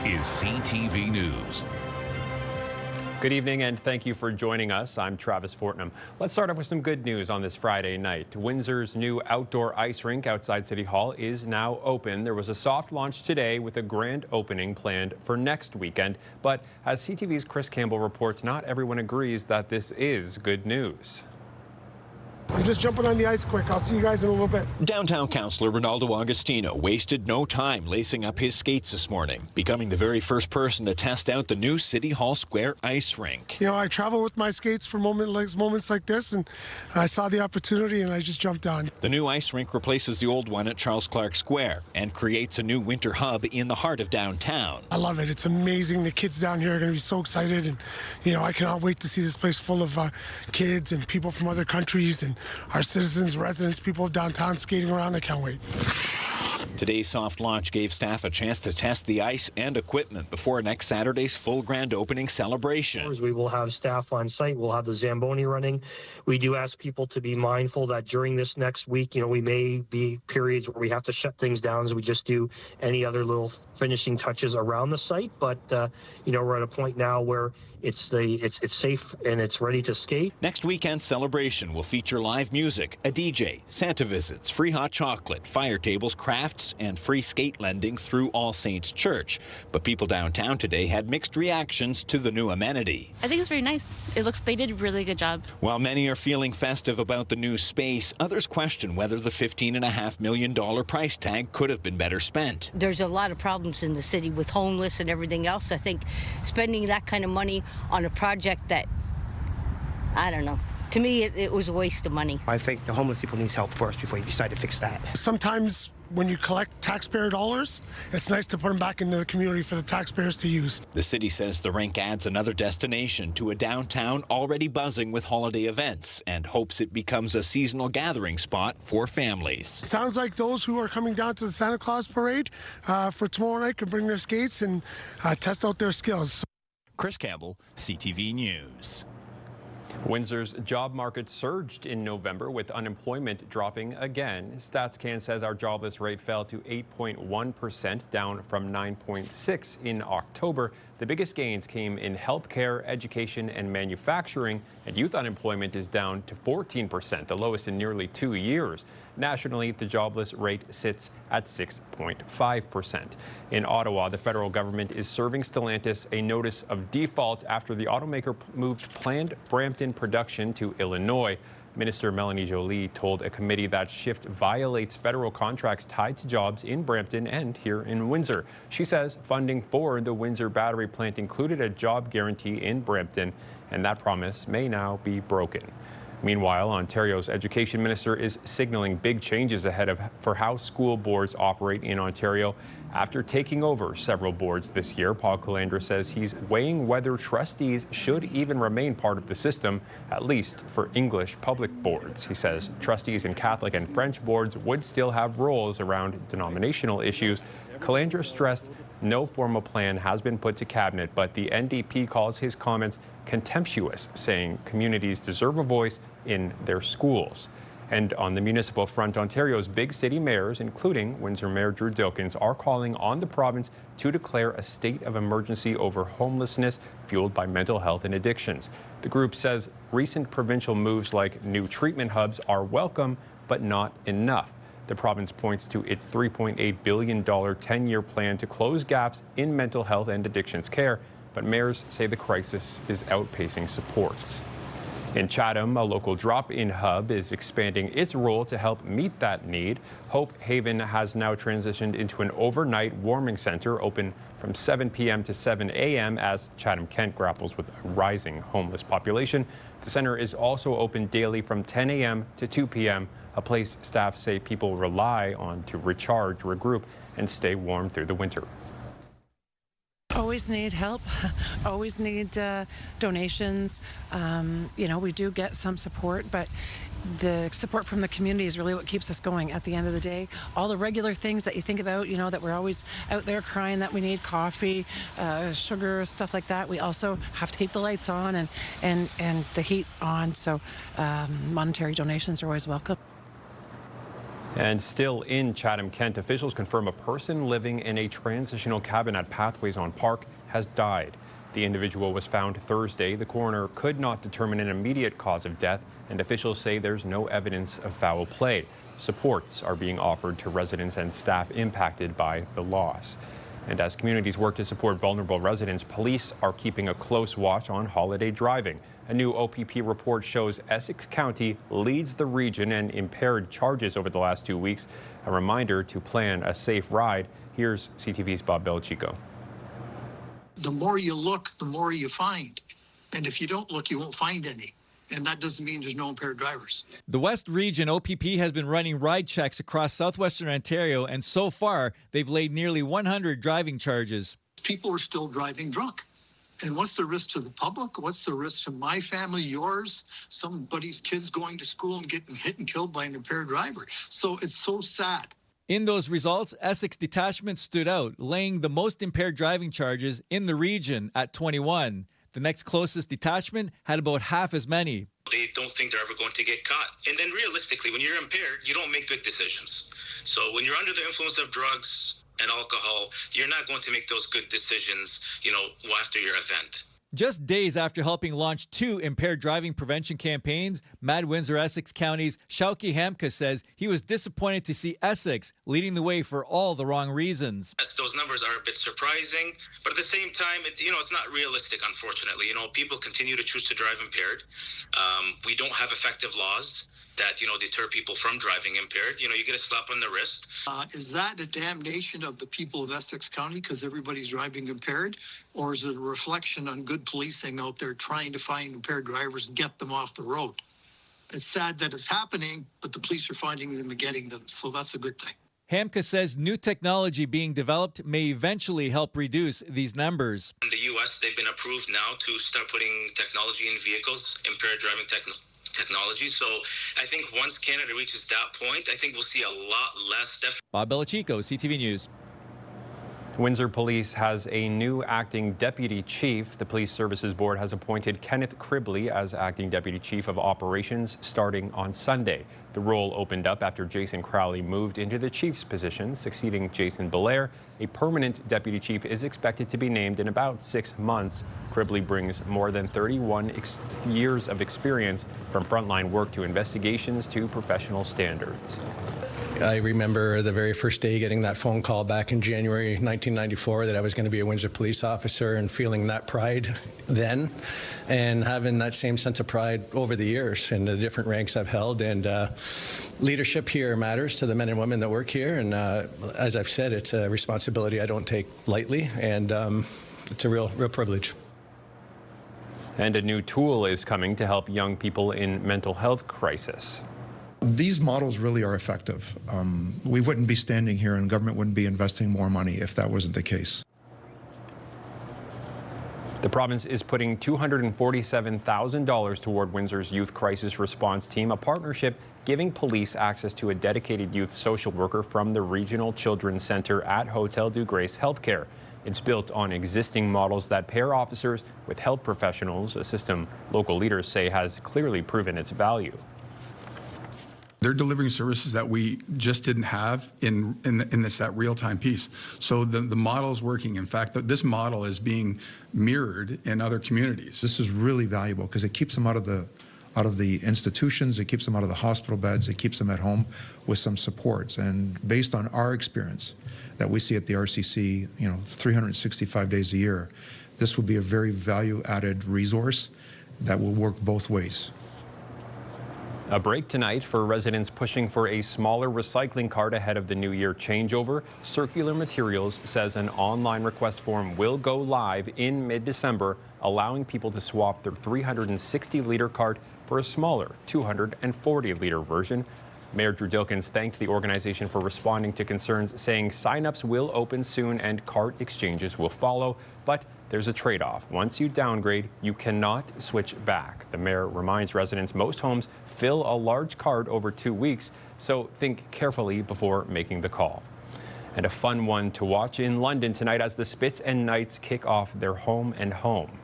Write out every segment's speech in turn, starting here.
is CTV News. Good evening and thank you for joining us. I'm Travis Fortnum. Let's start off with some good news on this Friday night. Windsor's new outdoor ice rink outside City Hall is now open. There was a soft launch today with a grand opening planned for next weekend. But as CTV's Chris Campbell reports, not everyone agrees that this is good news. I'm just jumping on the ice quick. I'll see you guys in a little bit. Downtown councillor Ronaldo Augustino wasted no time lacing up his skates this morning, becoming the very first person to test out the new City Hall Square ice rink. You know, I travel with my skates for moments like this, and I saw the opportunity and I just jumped on. The new ice rink replaces the old one at Charles Clark Square and creates a new winter hub in the heart of downtown. I love it. It's amazing. The kids down here are going to be so excited, and you know, I cannot wait to see this place full of kids and people from other countries and our citizens, residents, people of downtown skating around. I can't wait. Today's soft launch gave staff a chance to test the ice and equipment before next Saturday's full grand opening celebration. We will have staff on site. We'll have the Zamboni running. We do ask people to be mindful that during this next week, you know, we may be periods where we have to shut things down, so we just do any other little finishing touches around the site. But you know, we're at a point now where it's safe and it's ready to skate. Next weekend's celebration will feature live music, a DJ, Santa visits, free hot chocolate, fire tables, crafts, and free skate lending through All Saints Church. But people downtown today had mixed reactions to the new amenity. I think it's very nice. They did a really good job. While many are feeling festive about the new space, others question whether the $15.5 million price tag could have been better spent. There's a lot of problems in the city with homeless and everything else. I think spending that kind of money on a project that, I don't know. To me, it was a waste of money. I think the homeless people need help first before you decide to fix that. Sometimes when you collect taxpayer dollars, it's nice to put them back into the community for the taxpayers to use. The city says the rink adds another destination to a downtown already buzzing with holiday events and hopes it becomes a seasonal gathering spot for families. Sounds like those who are coming down to the Santa Claus parade for tomorrow night can bring their skates and test out their skills. Chris Campbell, CTV News. Windsor's job market surged in November with unemployment dropping again. StatsCan says our jobless rate fell to 8.1%, down from 9.6% in October. The biggest gains came in healthcare, education, and manufacturing, and youth unemployment is down to 14%, the lowest in nearly 2 years. Nationally, the jobless rate sits at 6.5%. In Ottawa, the federal government is serving Stellantis a notice of default after the automaker moved planned Brampton production to Illinois. Minister Melanie Joly told a committee that shift violates federal contracts tied to jobs in Brampton and here in Windsor. She says funding for the Windsor battery plant included a job guarantee in Brampton, and that promise may now be broken. Meanwhile, Ontario's education minister is signaling big changes ahead for how school boards operate in Ontario. After taking over several boards this year, Paul Calandra says he's weighing whether trustees should even remain part of the system, at least for English public boards. He says trustees in Catholic and French boards would still have roles around denominational issues. Calandra stressed no formal plan has been put to cabinet, but the NDP calls his comments contemptuous, saying communities deserve a voice in their schools. And on the municipal front, Ontario's big city mayors, including Windsor Mayor Drew Dilkens, are calling on the province to declare a state of emergency over homelessness fueled by mental health and addictions. The group says recent provincial moves like new treatment hubs are welcome, but not enough. The province points to its $3.8 billion 10-year plan to close gaps in mental health and addictions care, but mayors say the crisis is outpacing supports. In Chatham, a local drop-in hub is expanding its role to help meet that need. Hope Haven has now transitioned into an overnight warming center open from 7 p.m. to 7 a.m. as Chatham-Kent grapples with a rising homeless population. The center is also open daily from 10 a.m. to 2 p.m., a place staff say people rely on to recharge, regroup, and stay warm through the winter. Always need help, always need donations. You know, we do get some support, but the support from the community is really what keeps us going at the end of the day. All the regular things that you think about, you know, that we're always out there crying that we need coffee, sugar, stuff like that. We also have to keep the lights on and the heat on, so monetary donations are always welcome. And still in Chatham-Kent, officials confirm a person living in a transitional cabin at Pathways on Park has died. The individual was found Thursday. The coroner could not determine an immediate cause of death, and officials say there's no evidence of foul play. Supports are being offered to residents and staff impacted by the loss. And as communities work to support vulnerable residents, police are keeping a close watch on holiday driving. A new OPP report shows Essex County leads the region in impaired charges over the last 2 weeks. A reminder to plan a safe ride. Here's CTV's Bob Belichico. The more you look, the more you find. And if you don't look, you won't find any. And that doesn't mean there's no impaired drivers. The West Region OPP has been running ride checks across southwestern Ontario, and so far, they've laid nearly 100 driving charges. People are still driving drunk. And what's the risk to the public? What's the risk to my family, yours, somebody's kids going to school and getting hit and killed by an impaired driver? So it's so sad. In those results, Essex Detachment stood out, laying the most impaired driving charges in the region at 21. The next closest detachment had about half as many. They don't think they're ever going to get caught. And then realistically, when you're impaired, you don't make good decisions. So when you're under the influence of drugs and alcohol, you're not going to make those good decisions, after your event. Just days after helping launch 2 impaired driving prevention campaigns, Mad Windsor Essex County's Shauki Hamka says he was disappointed to see Essex leading the way for all the wrong reasons. Yes, those numbers are a bit surprising, but at the same time, it's not realistic, unfortunately. People continue to choose to drive impaired. We don't have effective laws that, deter people from driving impaired. You get a slap on the wrist. Is that a damnation of the people of Essex County because everybody's driving impaired? Or is it a reflection on good policing out there trying to find impaired drivers and get them off the road? It's sad that it's happening, but the police are finding them and getting them, so that's a good thing. Hamka says new technology being developed may eventually help reduce these numbers. In the U.S., they've been approved now to start putting technology in vehicles, impaired driving technology. So I think once Canada reaches that point, I think we'll see a lot less. Bob Belichico, CTV News. Windsor Police has a new acting deputy chief. The Police Services Board has appointed Kenneth Cribley as acting deputy chief of operations starting on Sunday. The role opened up after Jason Crowley moved into the chief's position, succeeding Jason Belair. A permanent deputy chief is expected to be named in about 6 months. Cribley brings more than 31 years of experience from frontline work to investigations to professional standards. I remember the very first day getting that phone call back in January 1994 that I was going to be a Windsor police officer and feeling that pride then and having that same sense of pride over the years in the different ranks I've held. And leadership here matters to the men and women that work here. And as I've said, it's a responsibility I don't take lightly, and it's a real privilege. And a new tool is coming to help young people in mental health crisis. These models really are effective. We wouldn't be standing here and government wouldn't be investing more money if that wasn't the case. The province is putting $247,000 toward Windsor's Youth Crisis Response Team, a partnership giving police access to a dedicated youth social worker from the Regional Children's Centre at Hotel du Grace Healthcare. It's built on existing models that pair officers with health professionals, a system local leaders say has clearly proven its value. They're delivering services that we just didn't have in that real-time piece. So the model is working. In fact, this model is being mirrored in other communities. This is really valuable because it keeps them out of the institutions, it keeps them out of the hospital beds, it keeps them at home with some supports. And based on our experience that we see at the RCC, 365 days a year, this will be a very value-added resource that will work both ways. A break tonight for residents pushing for a smaller recycling cart ahead of the New Year changeover. Circular Materials says an online request form will go live in mid-December, allowing people to swap their 360-liter cart for a smaller 240-liter version. Mayor Drew Dilkins thanked the organization for responding to concerns, saying sign-ups will open soon and cart exchanges will follow, but there's a trade-off. Once you downgrade, you cannot switch back. The mayor reminds residents most homes fill a large cart over 2 weeks, so think carefully before making the call. And a fun one to watch in London tonight as the Spits and Knights kick off their home and home.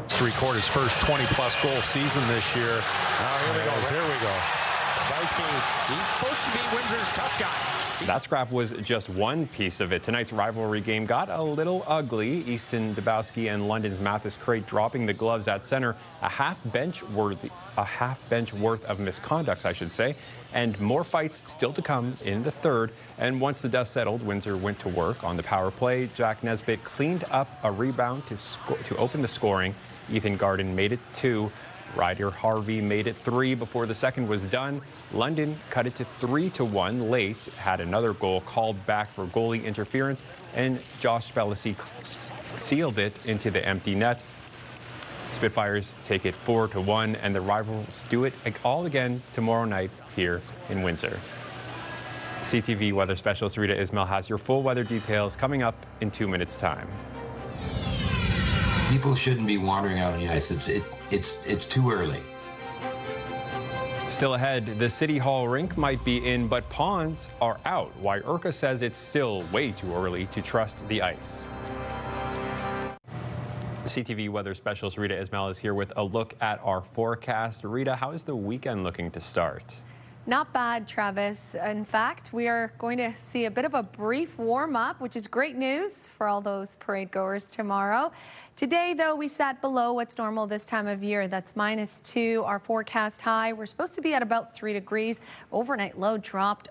To record his first 20-plus goal season this year. Here we go. He's supposed to be Windsor's tough guy. That scrap was just one piece of it. Tonight's rivalry game got a little ugly. Easton Dabowski and London's Mathis Crate dropping the gloves at center. A half bench worth of misconducts, I should say. And more fights still to come in the third. And once the dust settled, Windsor went to work on the power play. Jack Nesbitt cleaned up a rebound to open the scoring. Ethan Garden made it 2. Ryder Harvey made it 3 before the second was done. London cut it to 3-1 late, had another goal called back for goalie interference, and Josh Spellisy sealed it into the empty net. Spitfires take it 4-1, and the rivals do it all again tomorrow night here in Windsor. CTV weather specialist Rita Ismail has your full weather details coming up in 2 minutes' time. People shouldn't be wandering out on the ice. It's too early. Still ahead, the City Hall rink might be in, but ponds are out. Why IRCA says it's still way too early to trust the ice. CTV weather specialist Rita Ismail is here with a look at our forecast. Rita, how is the weekend looking to start? Not bad, Travis. In fact, we are going to see a bit of a brief warm-up, which is great news for all those parade goers tomorrow. Today, though, we sat below what's normal this time of year. That's -2. Our forecast high, we're supposed to be at about 3 degrees. Overnight low dropped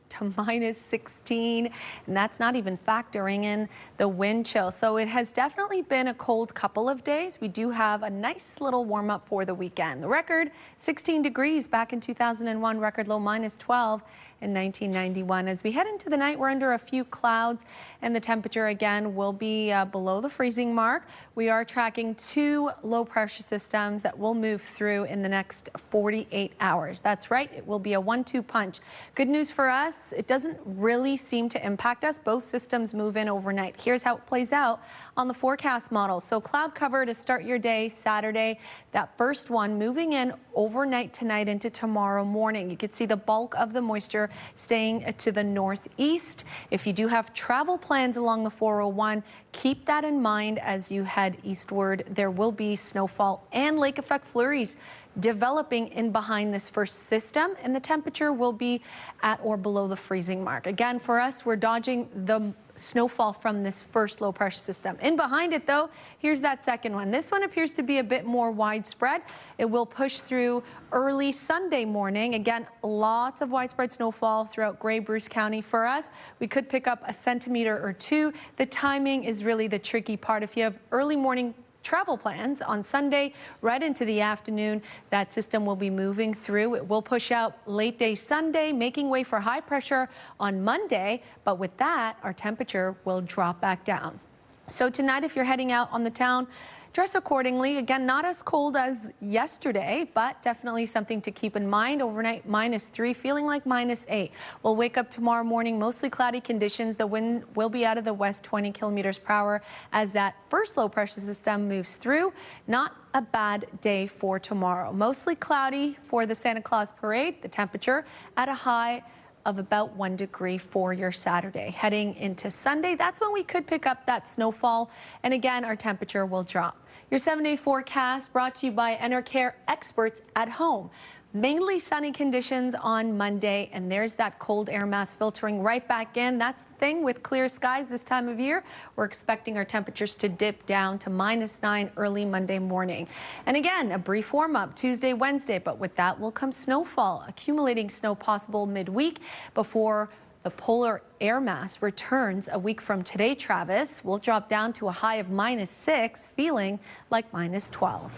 to -16, and that's not even factoring in the wind chill. So it has definitely been a cold couple of days. We do have a nice little warm up for the weekend. The record 16 degrees back in 2001, record low -12 in 1991. As we head into the night, we're under a few clouds, and the temperature again will be below the freezing mark. We are tracking 2 low pressure systems that will move through in the next 48 hours. That's right, it will be a 1-2 punch. Good news for us, it doesn't really seem to impact us. Both systems move in overnight. Here's how it plays out on the forecast model. So cloud cover to start your day Saturday. That first one moving in overnight tonight into tomorrow morning. You can see the bulk of the moisture staying to the northeast. If you do have travel plans along the 401, keep that in mind as you head eastward. There will be snowfall and lake effect flurries developing in behind this first system, and the temperature will be at or below the freezing mark. Again, for us, we're dodging the snowfall from this first low pressure system. In behind it, though, here's that second one. This one appears to be a bit more widespread. It will push through early Sunday morning. Again, lots of widespread snowfall throughout Grey Bruce County. For us, we could pick up a centimeter or 2. The timing is really the tricky part. If you have early morning travel plans on Sunday right into the afternoon, that system will be moving through. It will push out late day Sunday, making way for high pressure on Monday. But with that, our temperature will drop back down. So tonight, if you're heading out on the town, dress accordingly. Again, not as cold as yesterday, but definitely something to keep in mind. Overnight, -3, feeling like -8. We'll wake up tomorrow morning, mostly cloudy conditions. The wind will be out of the west 20 kilometers per hour as that first low pressure system moves through. Not a bad day for tomorrow. Mostly cloudy for the Santa Claus parade. The temperature at a high of about 1 degree for your Saturday. Heading into Sunday, that's when we could pick up that snowfall, and again, our temperature will drop. Your 7-day forecast brought to you by Enercare experts at home. Mainly sunny conditions on Monday, and there's that cold air mass filtering right back in. That's the thing with clear skies this time of year. We're expecting our temperatures to dip down to -9 early Monday morning. And again, a brief warm-up Tuesday, Wednesday, but with that will come snowfall, accumulating snow possible midweek before the polar air mass returns a week from today, Travis. We'll drop down to a high of -6, feeling like -12.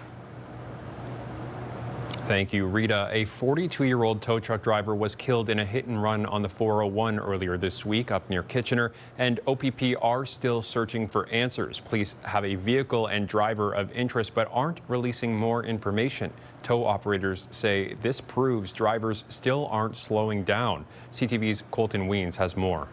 Thank you, Rita. A 42-year-old tow truck driver was killed in a hit and run on the 401 earlier this week up near Kitchener, and OPP are still searching for answers. Police have a vehicle and driver of interest but aren't releasing more information. Tow operators say this proves drivers still aren't slowing down. CTV's Colton Weens has more.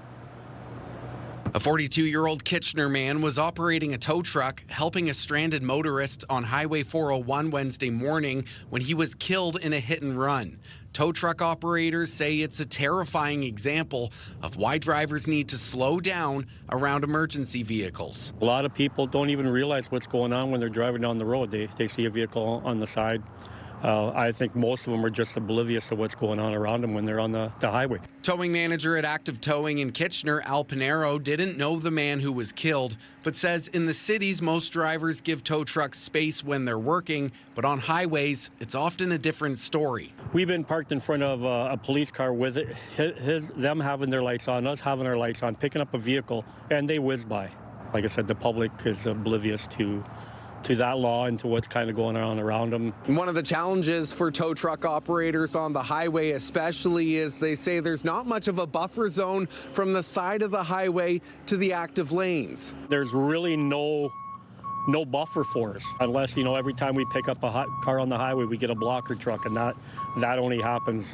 A 42-year-old Kitchener man was operating a tow truck, helping a stranded motorist on Highway 401 Wednesday morning when he was killed in a hit and run. Tow truck operators say it's a terrifying example of why drivers need to slow down around emergency vehicles. A lot of people don't even realize what's going on when they're driving down the road. They see a vehicle on the side I think most of them are just oblivious to what's going on around them when they're on the highway. Towing manager at Active Towing in Kitchener, Al Pinero, didn't know the man who was killed, but says in the cities, most drivers give tow trucks space when they're working, but on highways, it's often a different story. We've been parked in front of a police car with them having their lights on, us having our lights on, picking up a vehicle, and they whiz by. Like I said, the public is oblivious to that law and to what's kind of going on around them. One of the challenges for tow truck operators on the highway especially is they say there's not much of a buffer zone from the side of the highway to the active lanes. There's really no buffer for us unless, every time we pick up a car on the highway, we get a blocker truck, and that only happens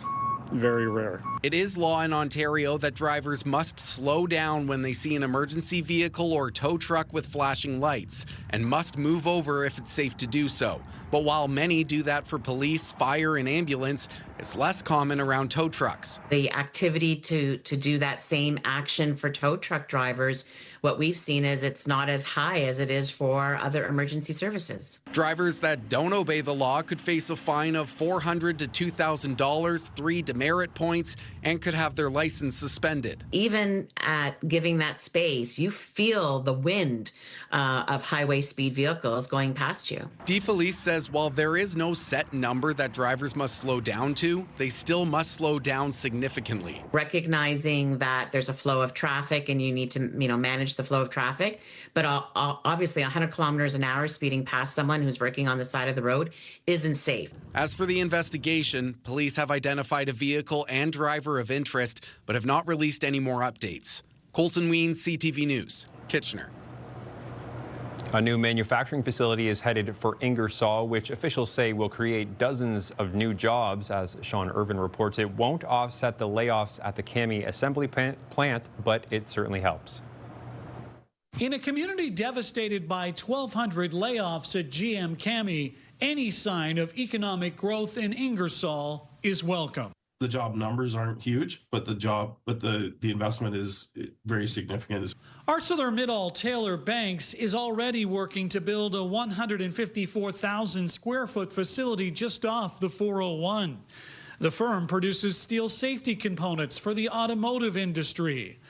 very rare. It is law in Ontario that drivers must slow down when they see an emergency vehicle or tow truck with flashing lights and must move over if it's safe to do so. But while many do that for police, fire, and ambulance, it's less common around tow trucks. The activity to do that same action for tow truck drivers, what we've seen is it's not as high as it is for other emergency services. Drivers that don't obey the law could face a fine of $400 to $2,000, 3 demerit points, and could have their license suspended. Even at giving that space, you feel the wind of highway speed vehicles going past you. DeFelice says while there is no set number that drivers must slow down to, they still must slow down significantly. Recognizing that there's a flow of traffic and you need to, manage the flow of traffic, but obviously 100 kilometers an hour speeding past someone who's working on the side of the road isn't safe. As for the investigation, police have identified a vehicle and driver of interest, but have not released any more updates. Colton Ween, CTV News, Kitchener. A new manufacturing facility is headed for Ingersoll, which officials say will create dozens of new jobs. As Sean Irvin reports, it won't offset the layoffs at the Cami assembly plant, but it certainly helps. In a community devastated by 1,200 layoffs at GM Cami, any sign of economic growth in Ingersoll is welcome. The job numbers aren't huge, but the investment is very significant. ArcelorMittal Taylor Banks is already working to build a 154,000 square foot facility just off the 401. The firm produces steel safety components for the automotive industry.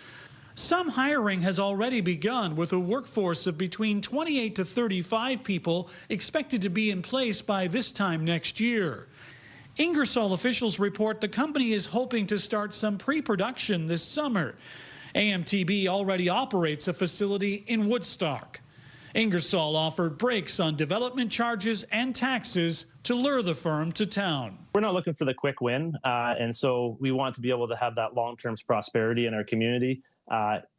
Some hiring has already begun, with a workforce of between 28 to 35 people expected to be in place by this time next year. Ingersoll officials report the company is hoping to start some pre-production this summer. AMTB already operates a facility in Woodstock. Ingersoll offered breaks on development charges and taxes to lure the firm to town. We're not looking for the quick win, and so we want to be able to have that long-term prosperity in our community.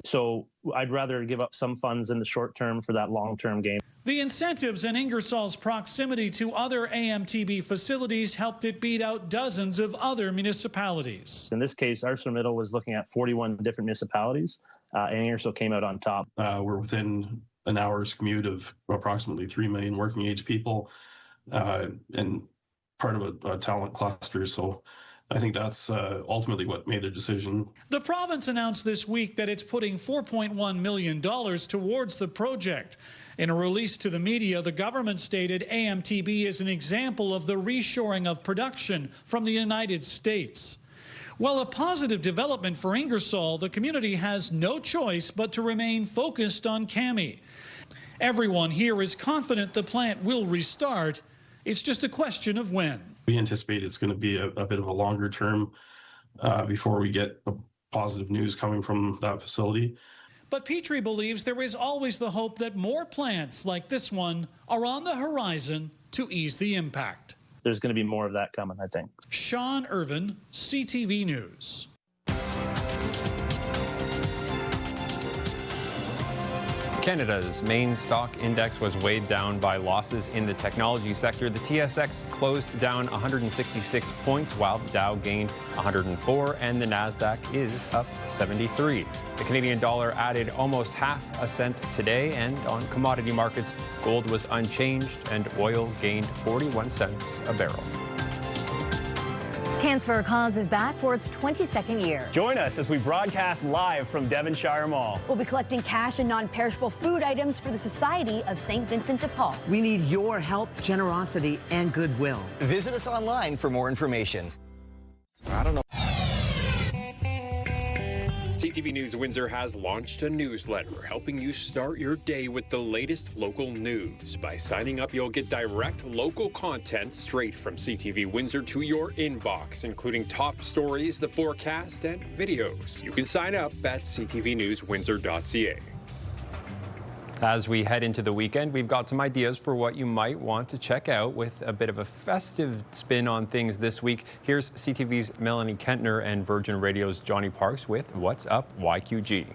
So I'd rather give up some funds in the short term for that long-term gain. The incentives and Ingersoll's proximity to other AMTB facilities helped it beat out dozens of other municipalities. In this case, ArcelorMittal was looking at 41 different municipalities, and Ingersoll came out on top. We're within an hour's commute of approximately 3 million working age people, and part of a talent cluster. So I think that's ultimately what made the decision. The province announced this week that it's putting $4.1 million towards the project. In a release to the media, the government stated AMTB is an example of the reshoring of production from the United States. While a positive development for Ingersoll, the community has no choice but to remain focused on Cami. Everyone here is confident the plant will restart. It's just a question of when. We anticipate it's going to be a bit of a longer term before we get positive news coming from that facility. But Petrie believes there is always the hope that more plants like this one are on the horizon to ease the impact. There's going to be more of that coming, I think. Sean Irvin, CTV News. Canada's main stock index was weighed down by losses in the technology sector. The TSX closed down 166 points, while the Dow gained 104, and the Nasdaq is up 73. The Canadian dollar added almost half a cent today, and on commodity markets, gold was unchanged and oil gained 41 cents a barrel. Hands for a Cause is back for its 22nd year. Join us as we broadcast live from Devonshire Mall. We'll be collecting cash and non-perishable food items for the Society of St. Vincent de Paul. We need your help, generosity, and goodwill. Visit us online for more information. I don't know. CTV News Windsor has launched a newsletter helping you start your day with the latest local news. By signing up, you'll get direct local content straight from CTV Windsor to your inbox, including top stories, the forecast, and videos. You can sign up at ctvnewswindsor.ca. As we head into the weekend, we've got some ideas for what you might want to check out with a bit of a festive spin on things this week. Here's CTV's Melanie Kentner and Virgin Radio's Johnny Parks with What's Up YQG.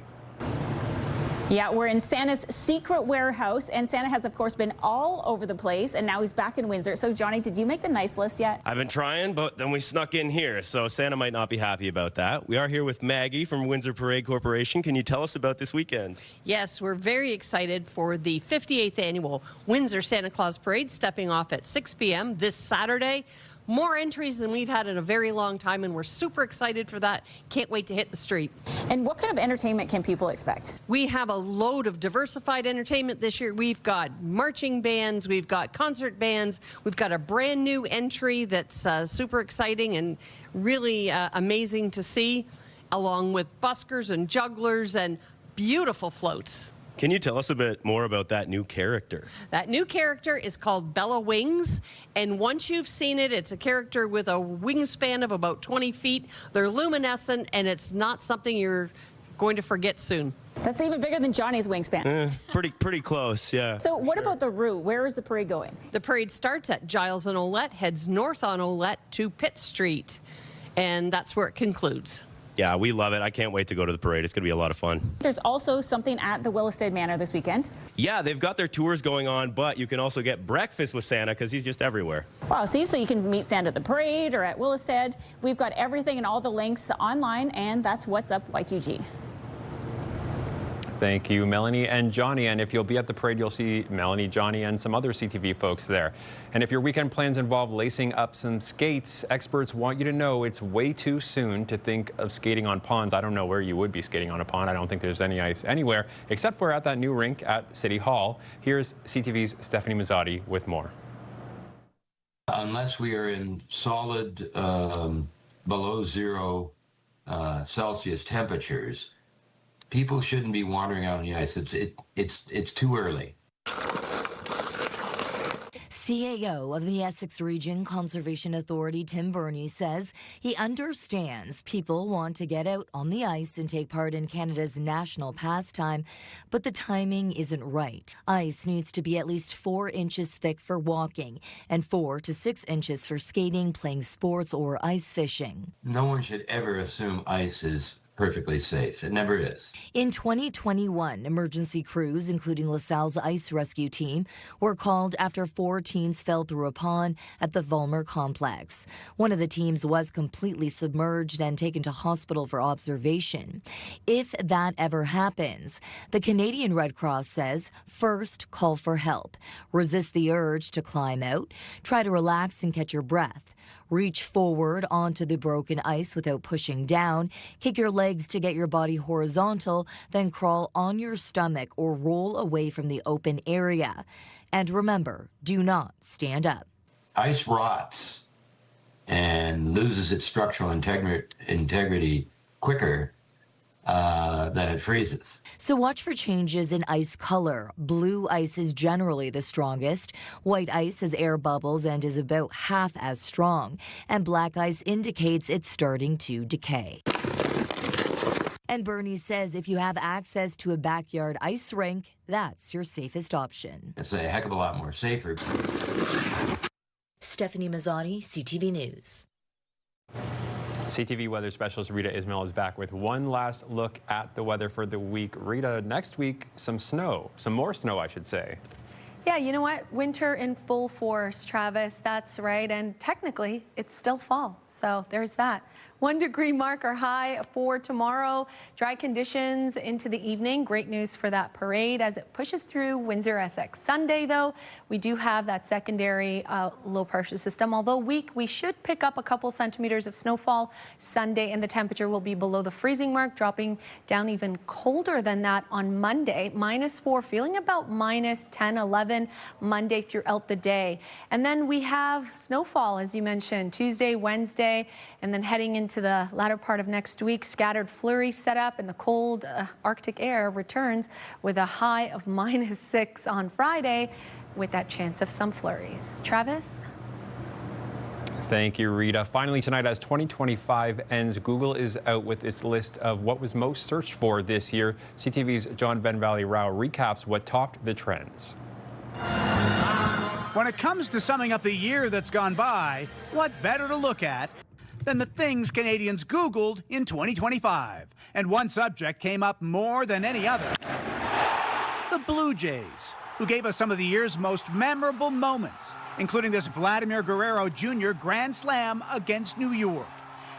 Yeah, we're in Santa's secret warehouse, and Santa has, of course, been all over the place, and now he's back in Windsor. So, Johnny, did you make the nice list yet? I've been trying, but then we snuck in here, so Santa might not be happy about that. We are here with Maggie from Windsor Parade Corporation. Can you tell us about this weekend? Yes, we're very excited for the 58th annual Windsor Santa Claus Parade, stepping off at 6 p.m. this Saturday. More entries than we've had in a very long time, and we're super excited for that. Can't wait to hit the street. And what kind of entertainment can people expect? We have a load of diversified entertainment this year. We've got marching bands, we've got concert bands, we've got a brand new entry that's super exciting and really amazing to see, along with buskers and jugglers and beautiful floats. Can you tell us a bit more about that new character? That new character is called Bella Wings, and once you've seen it, it's a character with a wingspan of about 20 feet. They're luminescent, and it's not something you're going to forget soon. That's even bigger than Johnny's wingspan. Pretty close, yeah. So what about the route? Where is the parade going? The parade starts at Giles and Olette, heads north on Olette to Pitt Street, and that's where it concludes. Yeah, we love it. I can't wait to go to the parade. It's going to be a lot of fun. There's also something at the Willisted Manor this weekend. Yeah, they've got their tours going on, but you can also get breakfast with Santa because he's just everywhere. Wow, see, so you can meet Santa at the parade or at Willisted. We've got everything and all the links online, and that's What's Up YQG. Thank you, Melanie and Johnny. And if you'll be at the parade, you'll see Melanie, Johnny, and some other CTV folks there. And if your weekend plans involve lacing up some skates, experts want you to know it's way too soon to think of skating on ponds. I don't know where you would be skating on a pond. I don't think there's any ice anywhere, except for at that new rink at City Hall. Here's CTV's Stephanie Mazzotti with more. Unless we are in solid below 0 Celsius temperatures, people shouldn't be wandering out on the ice. It's too early. CAO of the Essex Region Conservation Authority, Tim Burney, says he understands people want to get out on the ice and take part in Canada's national pastime, but the timing isn't right. Ice needs to be at least 4 inches thick for walking and 4 to 6 inches for skating, playing sports, or ice fishing. No one should ever assume ice is perfectly safe. It never is. In 2021, emergency crews, including LaSalle's ice rescue team, were called after 4 teens fell through a pond at the Vollmer complex. One of the teams was completely submerged and taken to hospital for observation. If that ever happens, the Canadian Red Cross says, first, call for help. Resist the urge to climb out. Try to relax and catch your breath. Reach forward onto the broken ice without pushing down. Kick your legs to get your body horizontal, then crawl on your stomach or roll away from the open area. And remember, do not stand up. Ice rots and loses its structural integrity quicker than it freezes. So watch for changes in ice color. Blue ice is generally the strongest. White ice has air bubbles and is about half as strong. And black ice indicates it's starting to decay. And Bernie says if you have access to a backyard ice rink, that's your safest option. It's a heck of a lot more safer. Stephanie Mazzotti, CTV News. CTV weather specialist Rita Ismail is back with one last look at the weather for the week. Rita, next week, some more snow, I should say. Yeah, you know what? Winter in full force, Travis. That's right. And technically, it's still fall. So there's that. 1 degree marker high for tomorrow. Dry conditions into the evening. Great news for that parade as it pushes through Windsor, Essex. Sunday, though, we do have that secondary low pressure system. Although weak, we should pick up a couple centimeters of snowfall Sunday, and the temperature will be below the freezing mark, dropping down even colder than that on Monday. -4, feeling about -10, 11 Monday throughout the day. And then we have snowfall, as you mentioned, Tuesday, Wednesday, and then heading into the latter part of next week. Scattered flurries set up, and the cold Arctic air returns with a high of -6 on Friday, with that chance of some flurries. Travis? Thank you, Rita. Finally tonight, as 2025 ends, Google is out with its list of what was most searched for this year. CTV's John Van Valley Rao recaps what topped the trends. When it comes to summing up the year that's gone by, what better to look at than the things Canadians Googled in 2025? And one subject came up more than any other: the Blue Jays, who gave us some of the year's most memorable moments, including this Vladimir Guerrero Jr. Grand Slam against New York.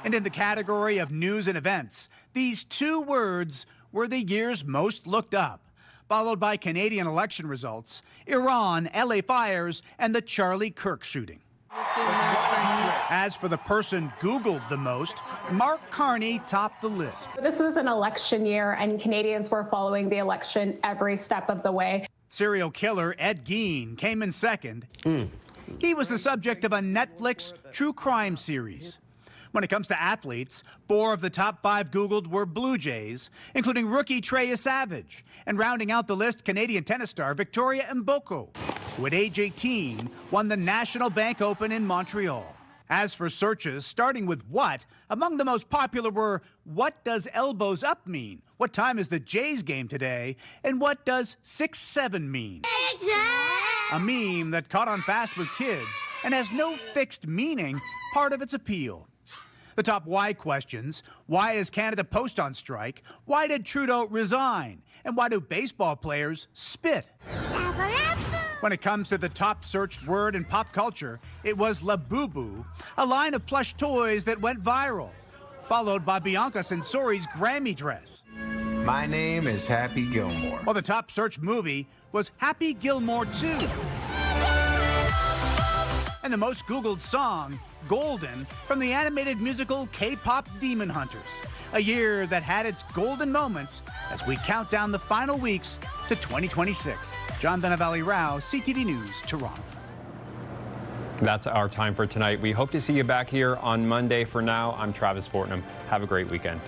And in the category of news and events, these 2 words were the year's most looked up, followed by Canadian election results, Iran, LA fires, and the Charlie Kirk shooting. As for the person Googled the most, Mark Carney topped the list. This was an election year, and Canadians were following the election every step of the way. Serial killer Ed Gein came in second. He was the subject of a Netflix true crime series. When it comes to athletes, 4 of the top 5 Googled were Blue Jays, including rookie Trey Savage, and rounding out the list, Canadian tennis star Victoria Mboko, who at age 18 won the National Bank Open in Montreal. As for searches, starting with what, among the most popular were, what does elbows up mean? What time is the Jays game today? And what does 6-7 mean? A meme that caught on fast with kids and has no fixed meaning, part of its appeal. The top why questions: why is Canada Post on strike? Why did Trudeau resign? And why do baseball players spit? When it comes to the top searched word in pop culture, it was La Boo Boo, a line of plush toys that went viral, followed by Bianca Censori's Grammy dress. My name is Happy Gilmore. Well, the top searched movie was Happy Gilmore 2. And the most Googled song, Golden, from the animated musical K-pop Demon Hunters. A year that had its golden moments as we count down the final weeks to 2026. John Van Valley Rao, CTV News, Toronto. That's our time for tonight. We hope to see you back here on Monday. For now, I'm Travis Fortnum. Have a great weekend.